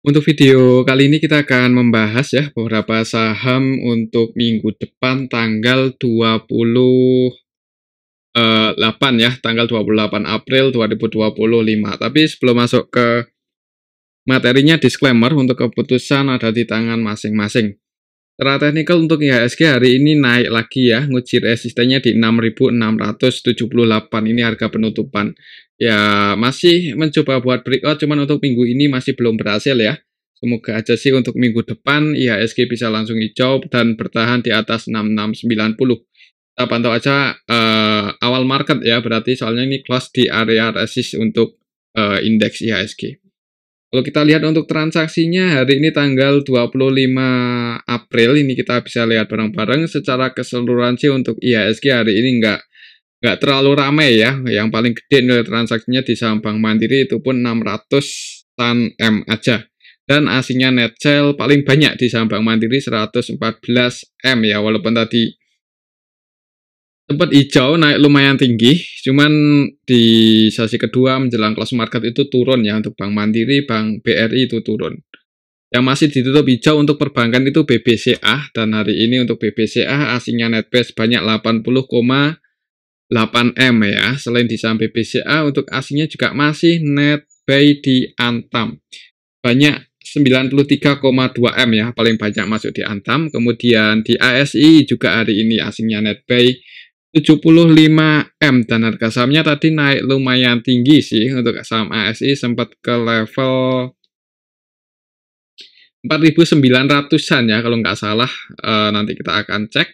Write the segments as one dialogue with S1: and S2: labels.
S1: Untuk video kali ini kita akan membahas ya beberapa saham untuk minggu depan tanggal 28 ya, tanggal 28 April 2025. Tapi sebelum masuk ke materinya, disclaimer untuk keputusan ada di tangan masing-masing. Secara teknikal untuk IHSG hari ini naik lagi ya, nguji resistennya di 6.678, ini harga penutupan. Ya masih mencoba buat breakout, cuman untuk minggu ini masih belum berhasil ya. Semoga aja sih untuk minggu depan IHSG bisa langsung hijau dan bertahan di atas 6690. Kita pantau aja awal market ya, berarti soalnya ini close di area resist untuk indeks IHSG. Kalau kita lihat untuk transaksinya hari ini tanggal 25 April, ini kita bisa lihat bareng-bareng secara keseluruhan sih untuk IHSG hari ini nggak terlalu ramai ya. Yang paling gede nilai transaksinya di saham Bank Mandiri itu pun 600-an M aja. Dan aslinya net sale paling banyak di saham Bank Mandiri 114 M ya, walaupun tadi sempat hijau naik lumayan tinggi, cuman di sesi kedua menjelang close market itu turun ya, untuk Bank Mandiri, Bank BRI itu turun. Yang masih ditutup hijau untuk perbankan itu BBCA, dan hari ini untuk BBCA aslinya net buy sebanyak 80,8 M ya. Selain di saham BBCA, untuk aslinya juga masih net buy di Antam. Banyak 93,2 M ya, paling banyak masuk di Antam. Kemudian di ASI juga hari ini aslinya net buy 75 M, dan harga sahamnya tadi naik lumayan tinggi sih. Untuk saham ASI sempat ke level 4.900-an ya kalau nggak salah, nanti kita akan cek.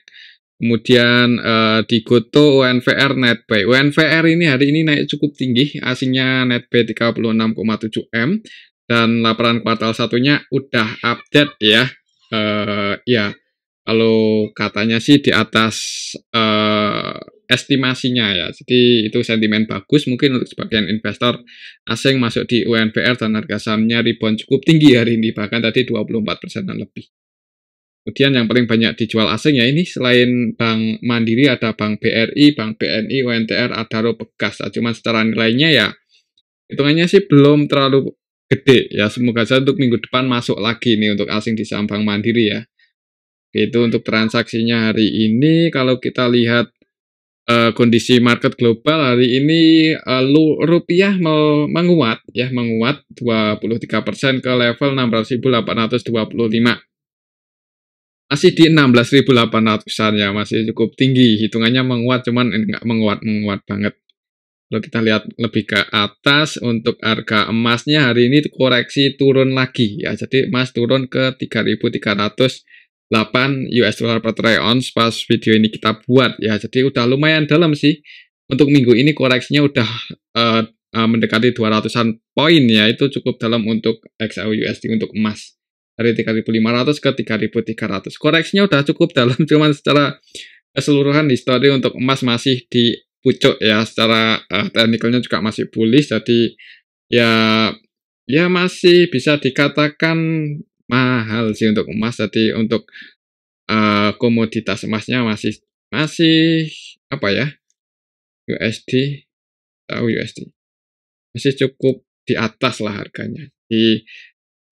S1: Kemudian di Goto UNVR net buy. UNVR ini hari ini naik cukup tinggi, aslinya net buy 36,7 M, dan laporan kuartal satunya udah update ya. Ya kalau katanya sih di atas estimasinya ya, jadi itu sentimen bagus mungkin untuk sebagian investor asing masuk di UNVR, dan harga sahamnya rebound cukup tinggi hari ini, bahkan tadi 24%-an lebih. Kemudian yang paling banyak dijual asing ya ini, selain Bank Mandiri ada Bank BRI, Bank BNI, UNTR, Adaro, Pegas. Cuma secara nilainya ya hitungannya sih belum terlalu gede ya. Semoga saja untuk minggu depan masuk lagi nih untuk asing di saham Bank Mandiri ya. Itu untuk transaksinya hari ini. Kalau kita lihat kondisi market global hari ini, rupiah menguat ya, menguat 23% ke level 16.825. Masih di 16.800-an ya, masih cukup tinggi. Hitungannya menguat, cuman nggak menguat banget. Kalau kita lihat lebih ke atas, untuk harga emasnya hari ini koreksi turun lagi ya. Jadi emas turun ke 3.308 US dollar per troy ounce pas video ini kita buat ya. Jadi udah lumayan dalam sih. Untuk minggu ini koreksinya udah mendekati 200-an poin ya. Itu cukup dalam untuk XAU-USD untuk emas. Dari 3.500 ke 3.300. Koreksinya udah cukup dalam, cuman secara keseluruhan histori untuk emas masih di pucuk ya, secara teknikalnya juga masih bullish, jadi ya masih bisa dikatakan mahal sih untuk emas. Jadi untuk komoditas emasnya masih apa ya, USD atau USD masih cukup di atas lah harganya. Jadi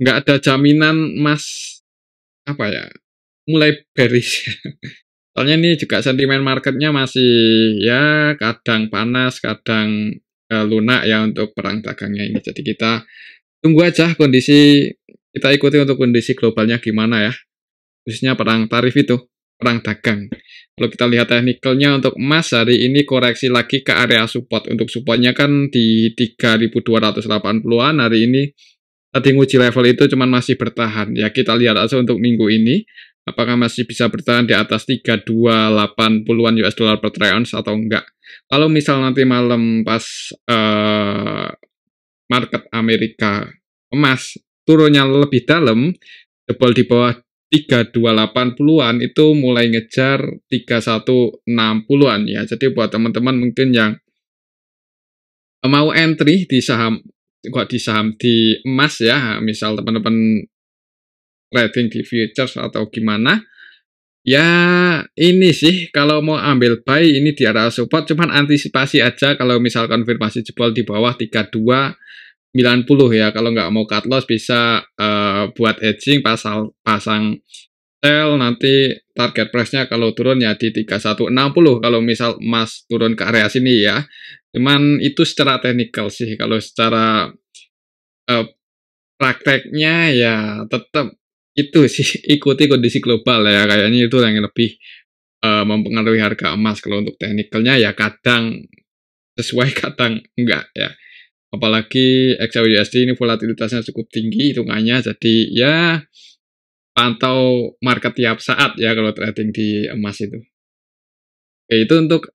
S1: nggak ada jaminan emas apa ya, mulai bearish. Soalnya ini juga sentimen marketnya masih ya kadang panas, kadang lunak ya untuk perang dagangnya ini. Jadi kita tunggu aja kondisi, kita ikuti untuk kondisi globalnya gimana ya. Khususnya perang tarif itu, perang dagang. Kalau kita lihat teknikalnya untuk emas hari ini koreksi lagi ke area support. Untuk supportnya kan di 3.280-an, hari ini tadi nguji level itu cuman masih bertahan. Ya kita lihat aja untuk minggu ini, apakah masih bisa bertahan di atas 3280-an US dollar per troy ounce atau enggak. Kalau misal nanti malam pas market Amerika emas turunnya lebih dalam, jebol di bawah 3280-an, itu mulai ngejar 3160-an ya. Jadi buat teman-teman mungkin yang mau entry di saham, di emas ya, misal teman-teman trading di futures atau gimana, ya ini sih kalau mau ambil buy ini di area support, cuman antisipasi aja kalau misal konfirmasi jebol di bawah 32 90 ya, kalau nggak mau cut loss bisa buat hedging pasang sell, nanti target price-nya kalau turun ya di 3160 kalau misal emas turun ke area sini ya. Cuman itu secara teknikal sih, kalau secara uh, prakteknya ya tetap itu sih ikuti kondisi global ya, kayaknya itu yang lebih mempengaruhi harga emas. Kalau untuk teknikalnya ya kadang sesuai kadang enggak ya. Apalagi XAUUSD ini volatilitasnya cukup tinggi hitungannya, jadi ya pantau market tiap saat ya kalau trading di emas itu. Oke, itu untuk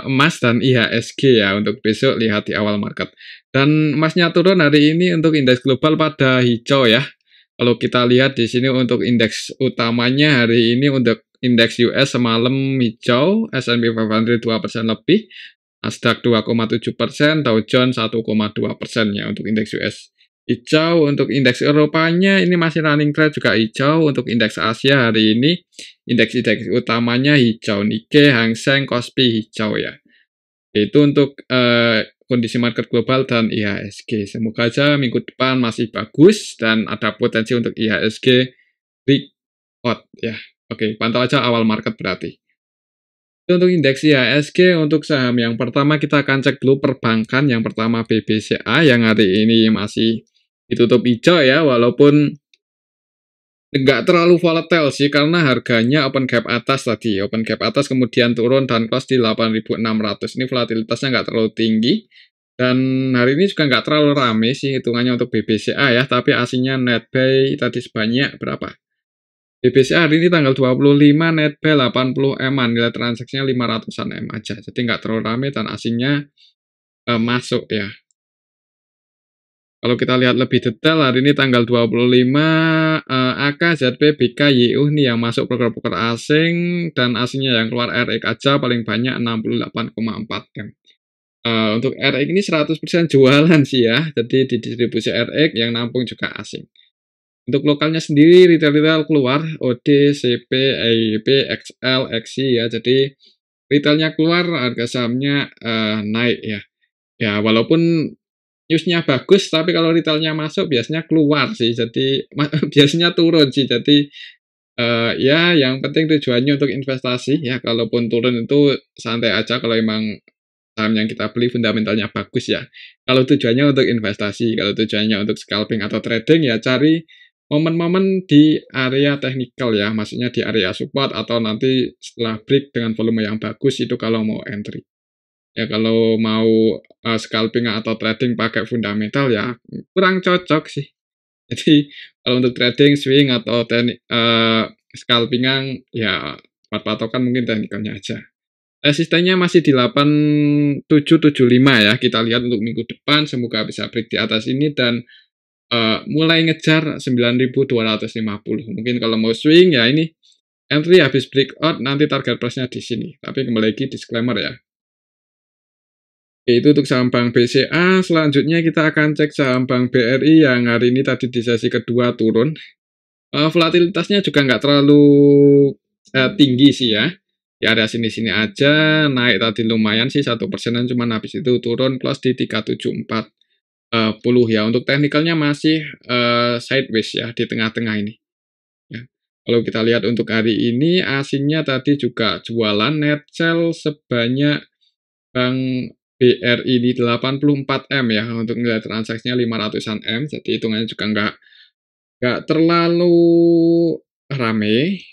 S1: emas dan IHSG ya, untuk besok lihat di awal market. Dan emasnya turun hari ini untuk indeks global pada hijau ya. Kalau kita lihat di sini untuk indeks utamanya hari ini, untuk indeks US semalam hijau, S&P 500 2% lebih, Nasdaq 2,7%, Dow Jones 1,2% ya untuk indeks US. Hijau untuk indeks Eropanya ini masih running trade juga hijau. Untuk indeks Asia hari ini indeks-indeks utamanya hijau, Nikkei, Hang Seng, Kospi hijau ya. Itu untuk kondisi market global dan IHSG. Semoga aja minggu depan masih bagus dan ada potensi untuk IHSG breakout ya. Oke, pantau aja awal market berarti. Untuk indeks IHSG, untuk saham yang pertama kita akan cek dulu perbankan. Yang pertama BBCA yang hari ini masih ditutup hijau ya, walaupun nggak terlalu volatile sih karena harganya open gap atas tadi. Open gap atas kemudian turun dan close di 8.600. Ini volatilitasnya nggak terlalu tinggi. Dan hari ini juga nggak terlalu rame sih hitungannya untuk BBCA ya, tapi aslinya net buy tadi sebanyak berapa? BBCA hari ini tanggal 25, net buy 80 M-an, nilai transaksinya 500-an M aja. Jadi nggak terlalu rame dan asingnya masuk ya. Kalau kita lihat lebih detail, hari ini tanggal 25, AK, ZP, BK, YU nih yang masuk broker-broker asing, dan asingnya yang keluar RX aja paling banyak 68,4 M. Untuk RX ini 100% jualan sih ya, jadi di distribusi RX yang nampung juga asing. Untuk lokalnya sendiri, retail-retail keluar, OD, CP, EIP, XL, XI ya. Jadi retailnya keluar, harga sahamnya naik ya. Ya, walaupun newsnya bagus, tapi kalau retailnya masuk biasanya keluar sih. Jadi biasanya turun sih. Jadi ya yang penting tujuannya untuk investasi ya. Kalaupun turun itu santai aja kalau emang saham yang kita beli fundamentalnya bagus ya. Kalau tujuannya untuk investasi, kalau tujuannya untuk scalping atau trading ya cari momen-momen di area teknikal ya, maksudnya di area support atau nanti setelah break dengan volume yang bagus itu kalau mau entry. Ya kalau mau scalping atau trading pakai fundamental ya kurang cocok sih. Jadi kalau untuk trading swing atau teknik scalpingan ya patokan mungkin teknikalnya aja. Resistennya masih di 8775 ya. Kita lihat untuk minggu depan semoga bisa break di atas ini dan mulai ngejar 9.250. Mungkin kalau mau swing ya ini entry habis breakout nanti target price-nya di sini. Tapi kembali lagi disclaimer ya. Oke, itu untuk saham Bank BCA. Selanjutnya kita akan cek saham Bank BRI yang hari ini tadi di sesi kedua turun. Volatilitasnya juga nggak terlalu tinggi sih ya. Di area sini-sini aja, naik tadi lumayan sih 1%-an, cuman habis itu turun close di 374. Ya. Untuk teknikalnya masih sideways ya di tengah-tengah ini ya. Kalau kita lihat untuk hari ini asingnya tadi juga jualan, net sell sebanyak Bank BRI di 84 M ya, untuk nilai transaksinya 500-an M, jadi hitungannya juga nggak terlalu rame.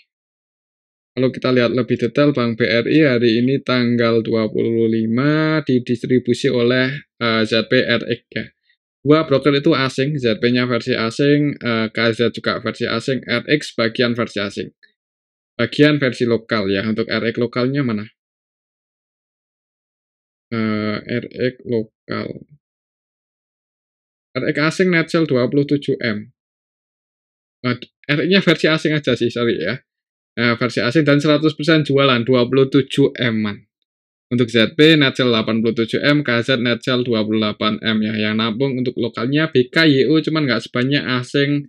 S1: Kalau kita lihat lebih detail, Bank BRI hari ini tanggal 25 didistribusi oleh ZPRX ya. Dua broker itu asing, ZP-nya versi asing, KZ juga versi asing, RX bagian versi asing. Bagian versi lokal ya, untuk RX lokalnya mana? RX lokal. RX asing net sell 27 M. RX-nya versi asing aja sih, sorry ya. Versi asing dan 100% jualan 27 M-an. Untuk ZP net sell 87 M, KZ net sell 28 M ya. Yang nabung untuk lokalnya BK, YU cuman nggak sebanyak asing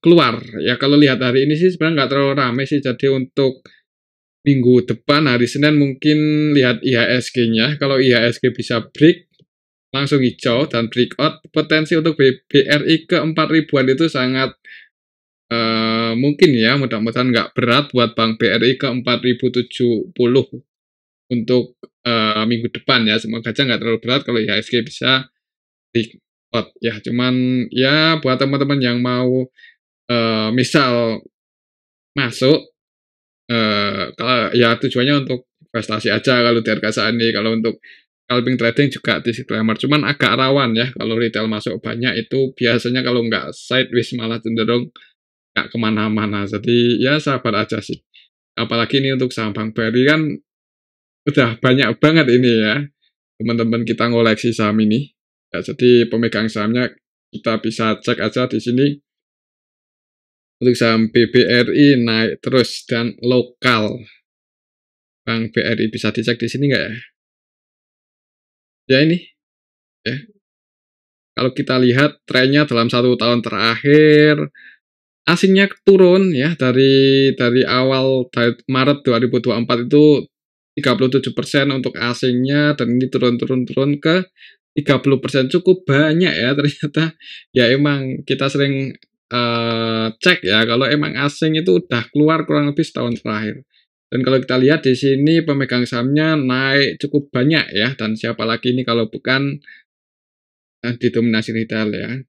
S1: keluar. Ya kalau lihat hari ini sih sebenarnya nggak terlalu ramai sih. Jadi untuk minggu depan hari Senin mungkin lihat IHSG-nya. Kalau IHSG bisa break langsung hijau dan breakout, potensi untuk BRI ke 4 ribuan itu sangat mungkin ya, mudah-mudahan nggak berat buat Bank BRI ke 4070 untuk minggu depan ya. Semoga aja nggak terlalu berat kalau IHSG bisa breakout ya. Cuman ya buat teman-teman yang mau misal masuk, kalau ya tujuannya untuk investasi aja kalau di harga saat ini. Kalau untuk scalping trading juga disclaimer, cuman agak rawan ya kalau retail masuk banyak itu biasanya kalau nggak sideways malah cenderung nggak kemana-mana. Jadi ya sabar aja sih. Apalagi ini untuk saham Bank BRI kan udah banyak banget ini ya teman-teman kita ngoleksi saham ini. Ya, jadi pemegang sahamnya kita bisa cek aja di sini. Untuk saham BBRI naik terus dan lokal Bank BRI bisa dicek di sini nggak ya? Ya ini ya. Kalau kita lihat trennya dalam 1 tahun terakhir, asingnya turun ya dari awal dari Maret 2024 itu 37% untuk asingnya, dan ini turun ke 30%, cukup banyak ya ternyata. Ya emang kita sering cek ya kalau emang asing itu udah keluar kurang lebih setahun terakhir. Dan kalau kita lihat di sini pemegang sahamnya naik cukup banyak ya, dan siapa lagi ini kalau bukan didominasi retail ya.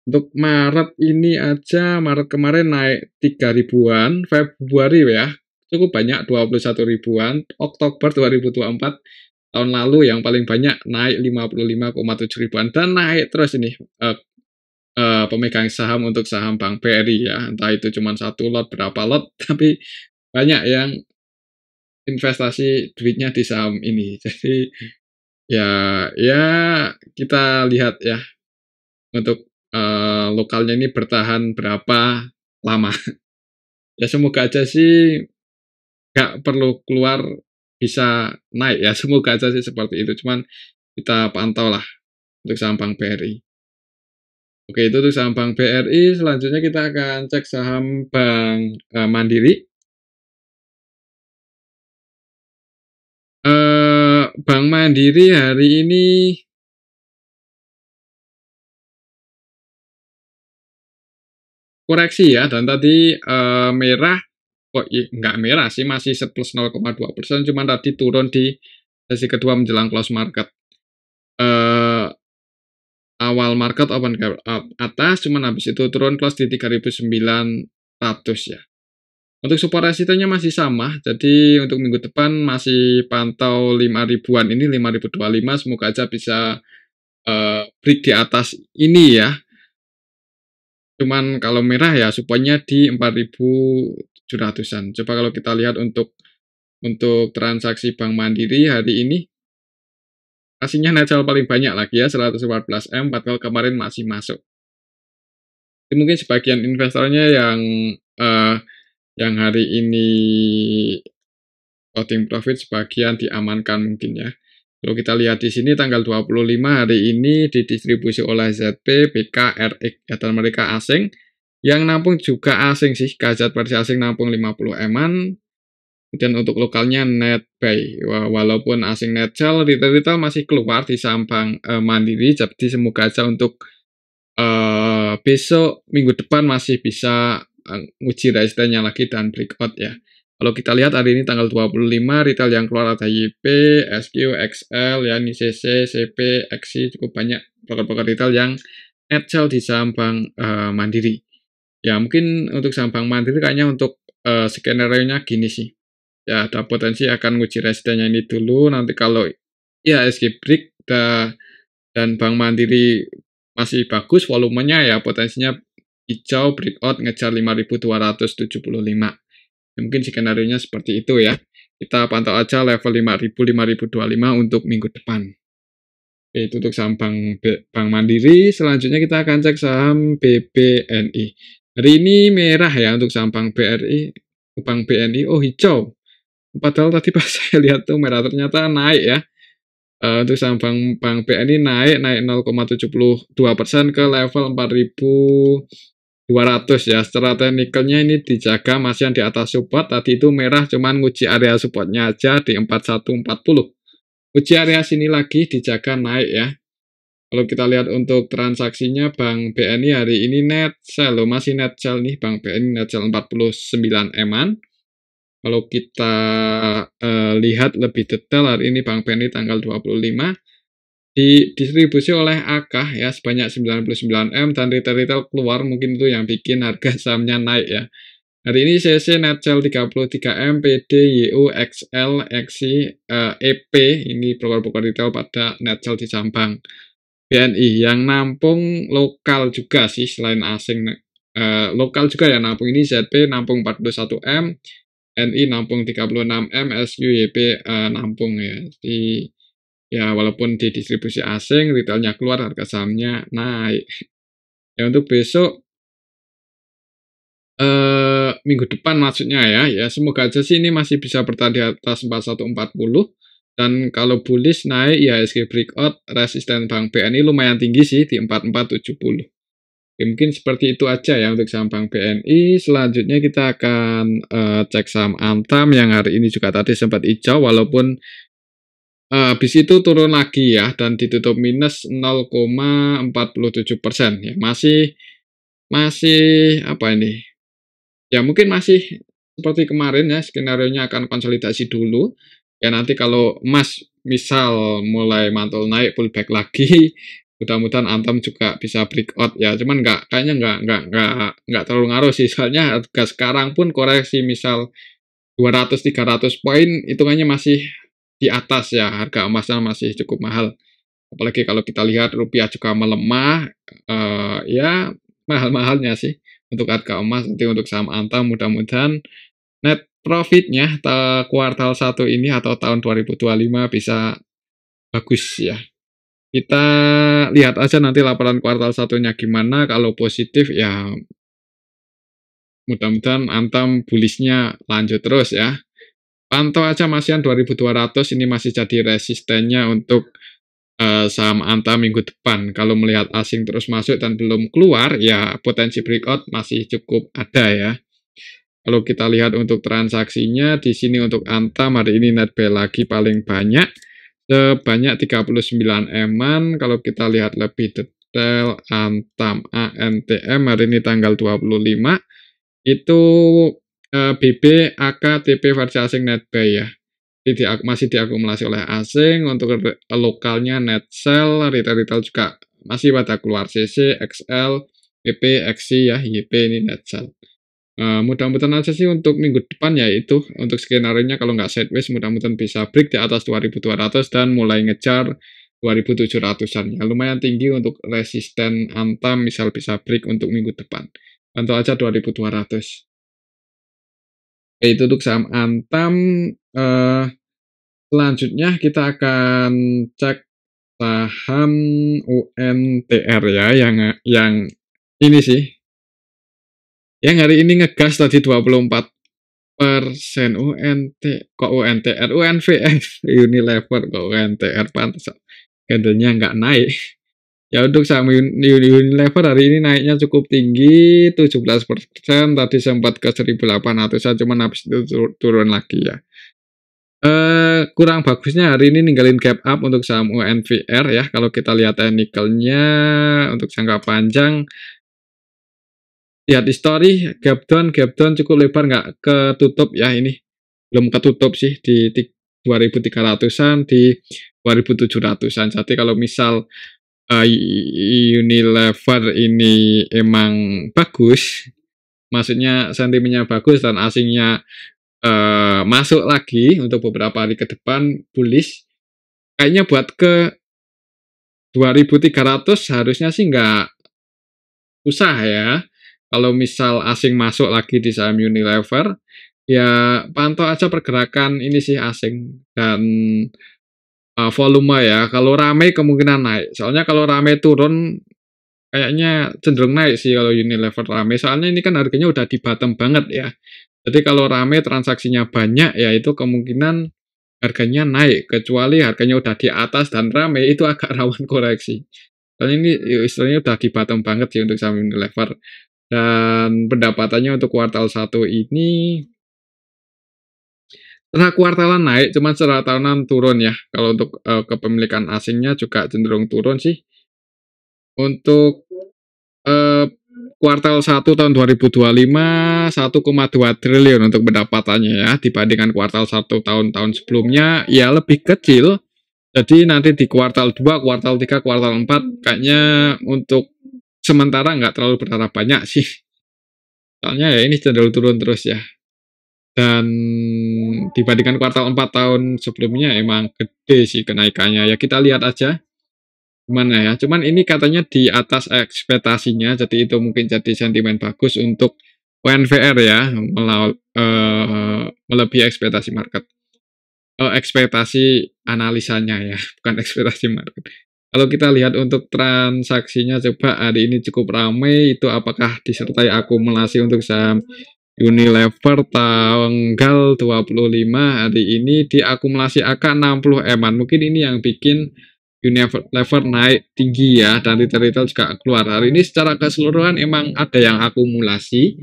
S1: Untuk Maret ini aja, Maret kemarin naik 3 ribuan, Februari ya, cukup banyak 21 ribuan, Oktober 2024, tahun lalu yang paling banyak naik 55,7 ribuan, dan naik terus ini pemegang saham untuk saham Bank BRI ya, entah itu cuma 1 lot, berapa lot, tapi banyak yang investasi duitnya di saham ini. Jadi ya kita lihat ya untuk lokalnya ini bertahan berapa lama. Ya semoga aja sih nggak perlu keluar, bisa naik ya, semoga aja sih seperti itu. Cuman kita pantau lah untuk saham Bank BRI. Oke, itu untuk saham Bank BRI. Selanjutnya kita akan cek saham Bank Mandiri. Bank Mandiri hari ini koreksi ya, dan tadi merah kok nggak merah sih, masih surplus 0,2%, cuman tadi turun di sesi kedua menjelang close market. Awal market open gap atas, cuman habis itu turun close di 3.900 ya. Untuk support resistance-nya masih sama, jadi untuk minggu depan masih pantau 5 ribuan ini, 5.025, semoga aja bisa break di atas ini ya. Cuman kalau merah ya supportnya di 4.700-an. Coba kalau kita lihat untuk transaksi Bank Mandiri hari ini, aslinya net sell paling banyak lagi ya, 114M, padahal kemarin masih masuk. Jadi mungkin sebagian investornya yang hari ini floating profit sebagian diamankan mungkin ya. Kalau kita lihat di sini tanggal 25 hari ini didistribusi oleh ZP, BK, RX, dan mereka asing. Yang nampung juga asing sih, KZ versi asing nampung 50 eman. Kemudian untuk lokalnya net buy, walaupun asing net sell, retail masih keluar di saham Bank Mandiri. Jadi semoga aja untuk besok minggu depan masih bisa uji resistennya lagi dan breakout ya. Kalau kita lihat hari ini tanggal 25, retail yang keluar ada YP, SQ, XL, ya, NICC, CP, XI, cukup banyak broker-broker retail yang net sell di saham Bank Mandiri. Ya mungkin untuk saham Bank Mandiri kayaknya untuk skenario-nya gini sih. Ya ada potensi akan uji resistennya ini dulu, nanti kalau IHSG break dan Bank Mandiri masih bagus volumenya ya, potensinya hijau breakout ngejar 5.275. Ya, mungkin skenario-nya seperti itu ya. Kita pantau aja level 5.000, 5.025 untuk minggu depan. Oke, itu untuk saham Bank Mandiri. Selanjutnya kita akan cek saham BBNI. Hari ini merah ya untuk saham Bank BNI. Oh, hijau. Padahal tadi pas saya lihat tuh merah, ternyata naik ya. Untuk saham Bank BNI naik 0,72% ke level 4.200 ya. Secara teknikalnya ini dijaga masih yang di atas support. Tadi itu merah cuman nguji area supportnya aja di 4140. Uji area sini lagi dijaga naik ya. Kalau kita lihat untuk transaksinya Bank BNI hari ini net sell loh, masih net sell nih Bank BNI net sell 49 M-an. Kalau kita lihat lebih detail hari ini Bank BNI tanggal 25 didistribusi oleh AK ya sebanyak 99 M dan retail-retail keluar, mungkin itu yang bikin harga sahamnya naik ya. Hari ini CC net sell 33 M, PD, YU, XL, XI, EP ini broker-broker retail pada net sell di saham Bank BNI yang nampung lokal juga sih selain asing, lokal juga ya nampung ini ZP nampung 41 M, NI nampung 36 M, SUYP nampung ya. Ya walaupun di distribusi asing, retailnya keluar, harga sahamnya naik. Ya untuk besok, minggu depan maksudnya ya semoga aja sih ini masih bisa bertahan di atas 4140. Dan kalau bullish naik ya IHSG breakout, resisten Bank BNI lumayan tinggi sih di 4470. Oke, mungkin seperti itu aja ya untuk saham Bank BNI. Selanjutnya kita akan cek saham Antam yang hari ini juga tadi sempat hijau walaupun habis itu turun lagi ya dan ditutup minus 0,47% ya. Masih apa ini? Ya mungkin masih seperti kemarin ya, skenario-nya akan konsolidasi dulu. Ya nanti kalau emas misal mulai mantul naik pullback lagi, mudah-mudahan Antam juga bisa breakout ya. Cuman kayaknya nggak terlalu ngaruh sih, soalnya harga sekarang pun koreksi misal 200-300 poin hitungannya masih di atas ya, harga emasnya masih cukup mahal. Apalagi kalau kita lihat rupiah juga melemah, ya mahal-mahalnya sih untuk harga emas. Nanti untuk saham Antam mudah-mudahan net profitnya kuartal 1 ini atau tahun 2025 bisa bagus ya. Kita lihat aja nanti laporan kuartal satunya gimana. Kalau positif ya mudah-mudahan Antam bullishnya lanjut terus ya. Pantau aja masihan 2200, ini masih jadi resistennya untuk saham Antam minggu depan. Kalau melihat asing terus masuk dan belum keluar, ya potensi breakout masih cukup ada ya. Kalau kita lihat untuk transaksinya, di sini untuk Antam hari ini net buy lagi paling banyak, sebanyak 39 M-an. Kalau kita lihat lebih detail, Antam ANTM hari ini tanggal 25, itu BB, AK, TP versi asing net buy ya. Masih diakumulasi oleh asing. Untuk lokalnya net sell, retail juga masih pada keluar CC, XL, PP, XI ya, YP ini net sell. Mudah-mudahan aja sih untuk minggu depan ya itu untuk skenario-nya kalau nggak sideways mudah-mudahan bisa break di atas 2200 dan mulai ngejar 2700-an ya. Lumayan tinggi untuk resisten Antam misal bisa break untuk minggu depan. Pantau aja 2200. Oke, itu untuk saham Antam. Selanjutnya kita akan cek saham UNTR ya yang ini sih. Yang hari ini ngegas tadi 24% UNTR, UNVF, Unilever kok UNTR pantas candlenya nggak naik. Ya untuk saham Unilever hari ini naiknya cukup tinggi 17%, tadi sempat ke 1800 cuman habis itu turun lagi ya. Kurang bagusnya hari ini ninggalin gap up untuk saham UNVR ya. Kalau kita lihat technicalnya untuk jangka panjang, lihat history gap down cukup lebar, nggak ketutup ya, ini belum ketutup sih di 2300-an, di 2700-an. Jadi kalau misal Unilever ini emang bagus, maksudnya sentimennya bagus dan asingnya masuk lagi untuk beberapa hari ke depan bullish, kayaknya buat ke 2300 harusnya sih nggak usah ya. Kalau misal asing masuk lagi di saham Unilever, ya pantau aja pergerakan ini sih asing dan volume ya. Kalau rame kemungkinan naik. Soalnya kalau rame turun kayaknya cenderung naik sih kalau Unilever rame. Soalnya ini kan harganya udah di bottom banget ya. Jadi kalau rame transaksinya banyak ya itu kemungkinan harganya naik. Kecuali harganya udah di atas dan rame itu agak rawan koreksi. Soalnya ini istilahnya udah di bottom banget sih untuk saham Unilever. Dan pendapatannya untuk kuartal 1 ini setelah kuartalan naik, cuman setelah tahunan turun ya. Kalau untuk kepemilikan asingnya juga cenderung turun sih. Untuk kuartal 1 tahun 2025 1,2 triliun untuk pendapatannya ya, dibandingkan kuartal 1 tahun-tahun sebelumnya ya lebih kecil. Jadi nanti di kuartal 2, kuartal 3, kuartal 4 kayaknya untuk sementara nggak terlalu berharap banyak sih. Soalnya ya ini cenderung turun terus ya. Dan dibandingkan kuartal 4 tahun sebelumnya emang gede sih kenaikannya. Ya kita lihat aja gimana ya. Cuman ini katanya di atas ekspektasinya, jadi itu mungkin jadi sentimen bagus untuk UNVR ya, melebihi ekspektasi market. Ekspektasi analisanya ya, bukan ekspektasi market. Kalau kita lihat untuk transaksinya coba hari ini cukup ramai, itu apakah disertai akumulasi untuk saham Unilever tanggal 25 hari ini diakumulasi angka 60 M-an. Mungkin ini yang bikin Unilever naik tinggi ya, dan retail-retail juga keluar. Hari ini secara keseluruhan emang ada yang akumulasi.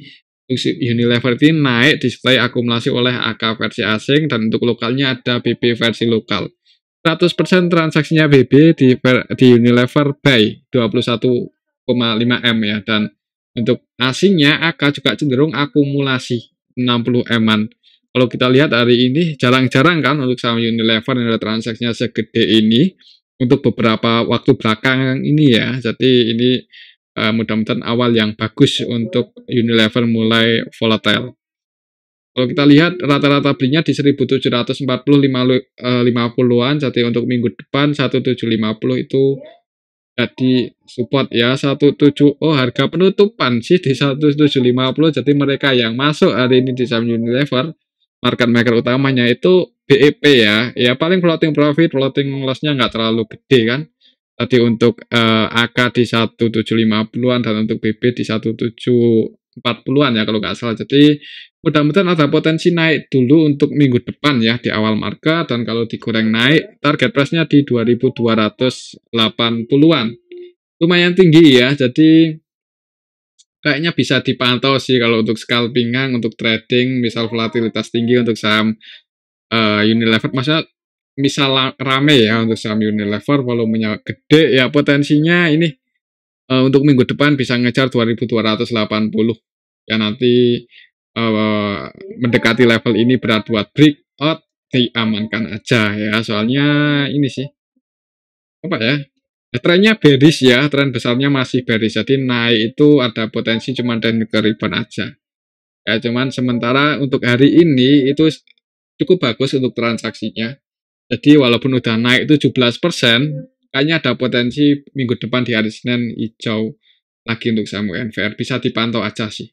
S1: Unilever ini naik disertai akumulasi oleh AK versi asing, dan untuk lokalnya ada BB versi lokal. 100% transaksinya BB di Unilever buy 21,5 M ya, dan untuk asingnya AK juga cenderung akumulasi 60 M-an. Kalau kita lihat hari ini jarang-jarang kan untuk saham Unilever yang ada transaksinya segede ini untuk beberapa waktu belakangan ini ya. Jadi ini mudah-mudahan awal yang bagus untuk Unilever mulai volatile. Kalau kita lihat rata-rata belinya di 1740-50-an, jadi untuk minggu depan 1750 itu jadi support ya. 17, oh harga penutupan sih di 1750, jadi mereka yang masuk hari ini di saham Unilever, market maker utamanya itu BEP ya. Ya paling floating profit, floating loss-nya nggak terlalu gede kan. Tadi untuk AK di 1750-an dan untuk BB di 1740-an ya kalau nggak salah. Jadi mudah-mudahan ada potensi naik dulu untuk minggu depan ya di awal market, dan kalau digoreng naik target price-nya di 2280-an. Lumayan tinggi ya, jadi kayaknya bisa dipantau sih kalau untuk scalping-an, untuk trading, misal volatilitas tinggi untuk saham Unilever, maksudnya misal rame ya untuk saham Unilever, volumenya gede ya, potensinya ini untuk minggu depan bisa ngejar 2280 ya. Nanti mendekati level ini berat buat breakout, diamankan aja ya. Soalnya ini sih apa ya, trennya bearish ya, tren besarnya masih bearish, jadi naik itu ada potensi cuman dan ke rebound aja ya. Cuman sementara untuk hari ini itu cukup bagus untuk transaksinya. Jadi walaupun udah naik 17%, kayaknya ada potensi minggu depan di hari Senin hijau lagi untuk saham UNVR. Bisa dipantau aja sih.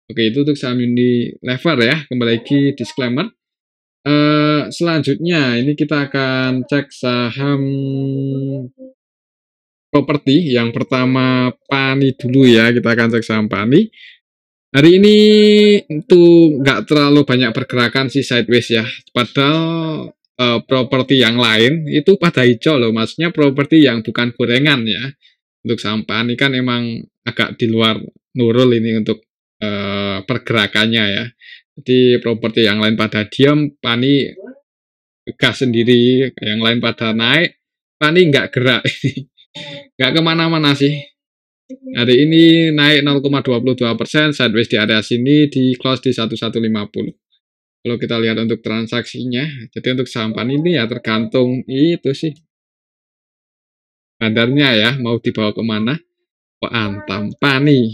S1: Oke, itu untuk saham Unilever ya. Kembali lagi disclaimer. Selanjutnya ini kita akan cek saham properti. Yang pertama Pani dulu ya. Kita akan cek saham Pani. Hari ini itu nggak terlalu banyak pergerakan sih, sideways ya. Padahal properti yang lain itu pada hijau loh, maksudnya properti yang bukan gorengan ya. Untuk saham Pani kan emang agak di luar nurul ini untuk pergerakannya ya. Jadi properti yang lain pada diam, Pani gas sendiri, yang lain pada naik, Pani nggak gerak. Nggak kemana-mana sih. Hari ini naik 0,22%, sideways di area sini, di close di 1150. Kalau kita lihat untuk transaksinya, jadi untuk saham Pani ini ya tergantung itu sih bandarnya ya, mau dibawa kemana. Oh, antam Pani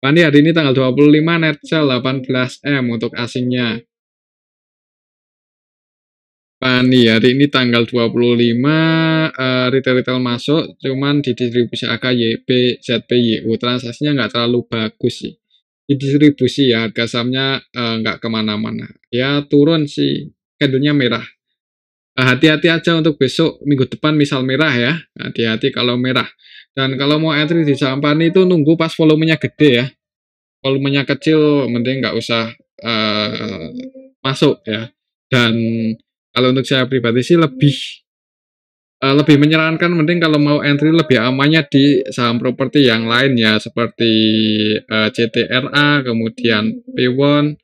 S1: hari ini tanggal 25 net sell 18 M untuk asingnya. Pani hari ini tanggal 25 retail-retail masuk, cuman di distribusi AK YP, ZP, YU transaksinya nggak terlalu bagus sih. Di distribusi ya, harga sahamnya nggak kemana-mana. Ya turun sih, candlenya merah. Hati-hati aja untuk besok, minggu depan misal merah ya. Hati-hati kalau merah. Dan kalau mau entry di saham Pani itu nunggu pas volumenya gede ya. Volumenya kecil, mending nggak usah masuk ya. Dan kalau untuk saya pribadi sih lebih menyarankan mending kalau mau entry lebih amannya di saham properti yang lain ya, seperti CTRA, kemudian P1,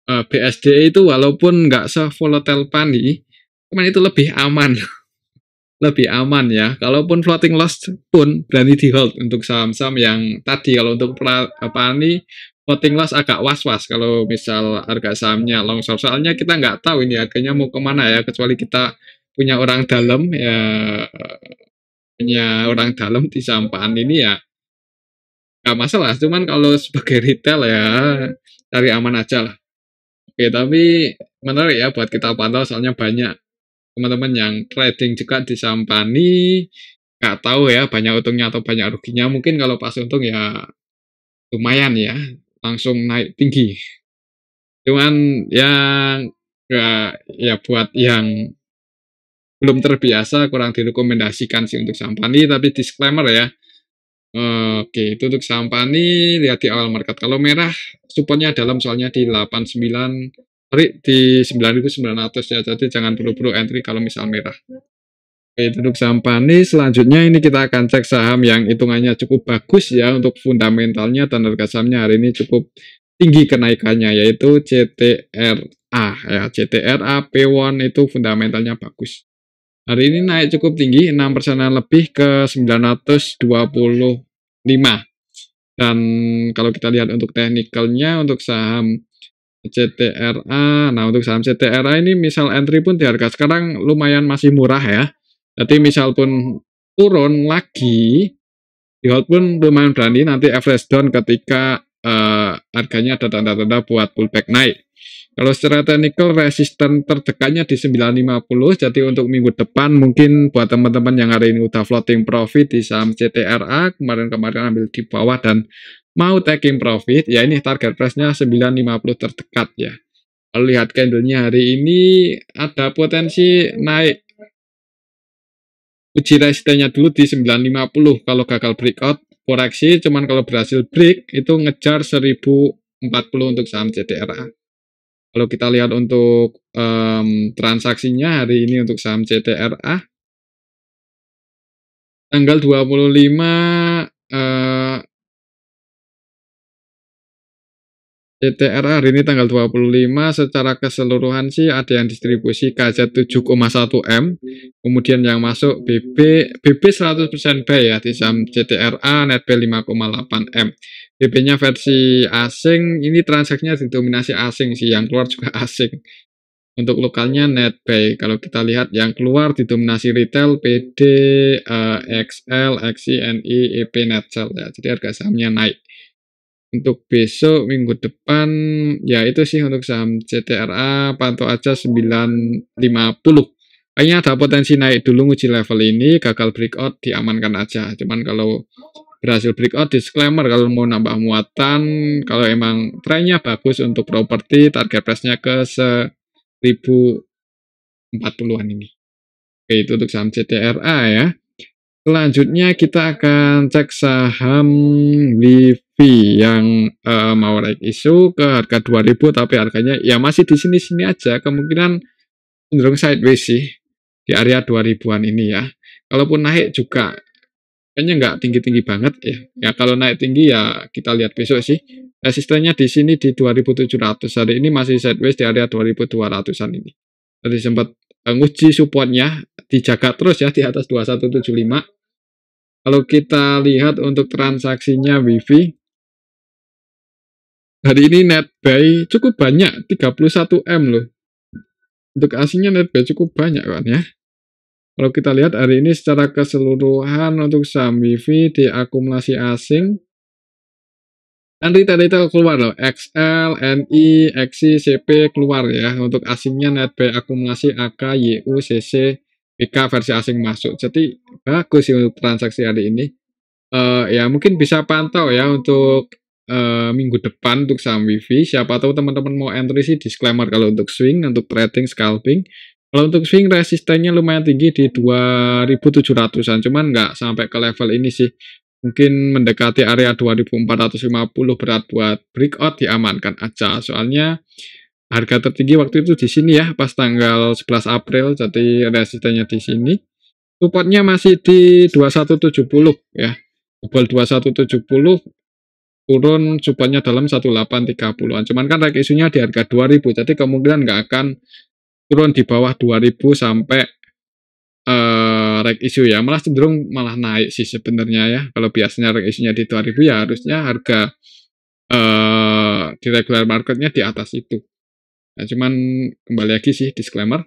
S1: BSD itu walaupun nggak se-volatile Pani, cuman itu lebih aman. lebih aman ya. Kalaupun floating loss pun berani di hold untuk saham-saham yang tadi. Kalau untuk petani floating loss agak was-was kalau misal harga sahamnya longsor. Soalnya kita nggak tahu ini harganya mau kemana ya, kecuali kita punya orang dalam ya, punya orang dalam di saham petani ini ya nggak masalah. Cuman kalau sebagai retail ya cari aman aja lah. Oke, tapi menarik ya buat kita pantau, soalnya banyak teman-teman yang trading juga di saham tani, nggak tahu ya banyak untungnya atau banyak ruginya. Mungkin kalau pas untung ya lumayan ya, langsung naik tinggi. Cuman yang ya buat yang belum terbiasa kurang direkomendasikan sih untuk saham tani, tapi disclaimer ya. Oke, itu untuk saham tani lihat di awal market. Kalau merah supportnya dalam, soalnya di 89, sorry, di 9.900 ya. Jadi jangan buru-buru entry kalau misal merah. Oke, itu untuk saham tani. Selanjutnya ini kita akan cek saham yang hitungannya cukup bagus ya untuk fundamentalnya, dan harga sahamnya hari ini cukup tinggi kenaikannya, yaitu CTRA ya. CTRA P1 itu fundamentalnya bagus. Hari ini naik cukup tinggi, 6% lebih ke 925. Dan kalau kita lihat untuk teknikalnya, untuk saham CTRA, nah untuk saham CTRA ini misal entry pun di harga sekarang lumayan masih murah ya. Jadi misal pun turun lagi, di hold pun lumayan berani, nanti average down ketika harganya ada tanda-tanda buat pullback naik. Kalau secara teknikal resisten terdekatnya di 950, jadi untuk minggu depan mungkin buat teman-teman yang hari ini udah floating profit di saham CTRA, kemarin-kemarin ambil di bawah dan mau taking profit, ya ini target price-nya 950 terdekat ya. Kalau lihat candle-nya hari ini ada potensi naik, uji resistennya dulu di 950, kalau gagal breakout koreksi, cuman kalau berhasil break itu ngejar 1040 untuk saham CTRA. Kalau kita lihat untuk transaksinya hari ini untuk saham CTRA tanggal 25 CTRA hari ini tanggal 25 secara keseluruhan sih ada yang distribusi KZ 7,1 M, kemudian yang masuk BB 100% buy ya di saham CTRA, net buy 5,8 M. BB-nya versi asing, ini transaksinya didominasi asing sih, yang keluar juga asing. Untuk lokalnya net buy, kalau kita lihat yang keluar didominasi retail, PD, XL, XI, NI, EP, net sell ya. Jadi harga sahamnya naik. Untuk besok minggu depan ya itu sih untuk saham CTRA, pantau aja 950. Kayaknya ada potensi naik dulu nguji level ini, gagal breakout diamankan aja. Cuman kalau berhasil breakout, disclaimer kalau mau nambah muatan, kalau emang trennya bagus untuk properti, target price-nya ke 1040-an ini. Oke, itu untuk saham CTRA ya. Selanjutnya kita akan cek saham Livi yang mau naik isu ke harga 2000, tapi harganya ya masih di sini-sini aja, kemungkinan cenderung sideways sih di area 2000-an ini ya. Kalaupun naik juga kayaknya nggak tinggi-tinggi banget ya. Ya kalau naik tinggi ya kita lihat besok sih. Resistennya di sini di 2700. Hari ini masih sideways di area 2200-an ini. Tadi sempat nguji supportnya, dijaga terus ya di atas 2175. Kalau kita lihat untuk transaksinya Wifi, hari ini net buy cukup banyak, 31 M loh. Untuk asingnya net buy cukup banyak kan ya. Kalau kita lihat hari ini secara keseluruhan untuk saham Wifi di akumulasi asing, dan retail keluar loh, XL, NI, XI, CP keluar ya. Untuk asingnya net buy akumulasi AK, YU, CC, BK versi asing masuk. Jadi bagus sih untuk transaksi hari ini. Ya mungkin bisa pantau ya untuk minggu depan untuk saham Wifi. Siapa tahu teman-teman mau entry sih, disclaimer kalau untuk swing, untuk trading, scalping. Kalau untuk swing resistennya lumayan tinggi di 2700-an, cuman nggak sampai ke level ini sih. Mungkin mendekati area 2450, berat buat breakout diamankan aja. Soalnya harga tertinggi waktu itu di sini ya, pas tanggal 11 April, jadi resistennya di sini. Supportnya masih di 2170 ya. Jebol 2170, turun supportnya dalam 1830-an. Cuman kan rek isunya di harga 2000, jadi kemungkinan nggak akan turun di bawah 2000 sampai reg issue ya, malah cenderung malah naik sih sebenarnya ya. Kalau biasanya reg issue-nya di 2000 ya harusnya harga di regular marketnya di atas itu. Nah, cuman kembali lagi sih disclaimer.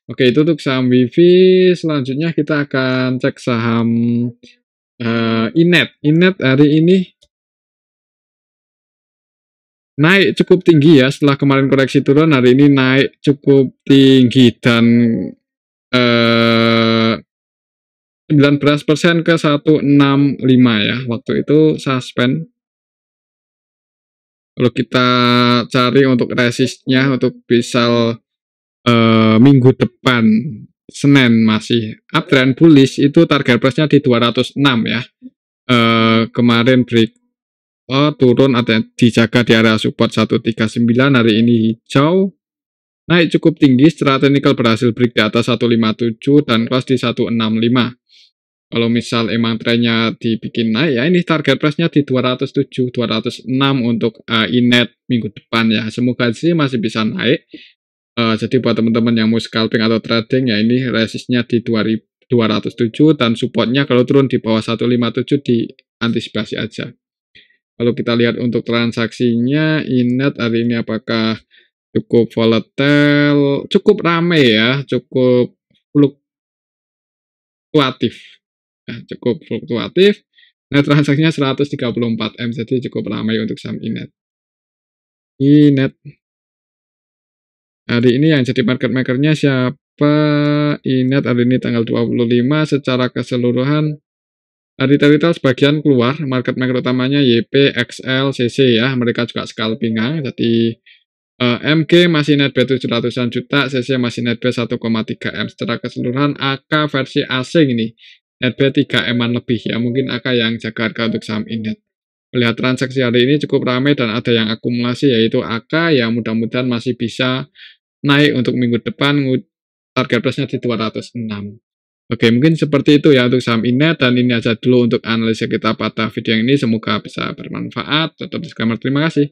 S1: Oke, itu untuk saham Wifi. Selanjutnya kita akan cek saham Inet. Inet hari ini naik cukup tinggi ya, setelah kemarin koreksi turun, hari ini naik cukup tinggi dan 19% ke 165 ya. Waktu itu suspend. Kalau kita cari untuk resistnya untuk bisa minggu depan Senin masih uptrend bullish, itu target price-nya di 206 ya. Kemarin break turun, ada dijaga di area support 139, hari ini hijau naik cukup tinggi, secara teknikal berhasil break di atas 157 dan close di 165. Kalau misal emang trennya dibikin naik ya, ini target price-nya di 207, 206 untuk Inet minggu depan ya. Semoga sih masih bisa naik. Jadi buat teman-teman yang mau scalping atau trading ya, ini resistnya di 207 dan supportnya kalau turun di bawah 157 diantisipasi aja. Kalau kita lihat untuk transaksinya, Inet hari ini apakah cukup volatile, cukup rame ya, cukup fluktuatif. Ya, cukup fluktuatif. Nah, transaksinya 134 M, jadi cukup ramai untuk saham Inet. Inet. Hari ini yang jadi market makernya siapa? Inet hari ini tanggal 25 secara keseluruhan. Hari retail sebagian keluar, market maker utamanya YP, XL, CC ya, mereka juga scalpingan. Jadi MG masih netbuy 700-an juta, CC masih netbuy 1,3 M. Secara keseluruhan AK versi asing ini netbuy 3 M-an lebih ya, mungkin AK yang jaga harga untuk saham Inet. Melihat transaksi hari ini cukup ramai dan ada yang akumulasi yaitu AK yang mudah-mudahan masih bisa naik untuk minggu depan, target price-nya di 206. Oke, mungkin seperti itu ya untuk saham Inet, dan ini aja dulu untuk analisa kita pada video yang ini, semoga bisa bermanfaat. Tetap disclaimer, terima kasih.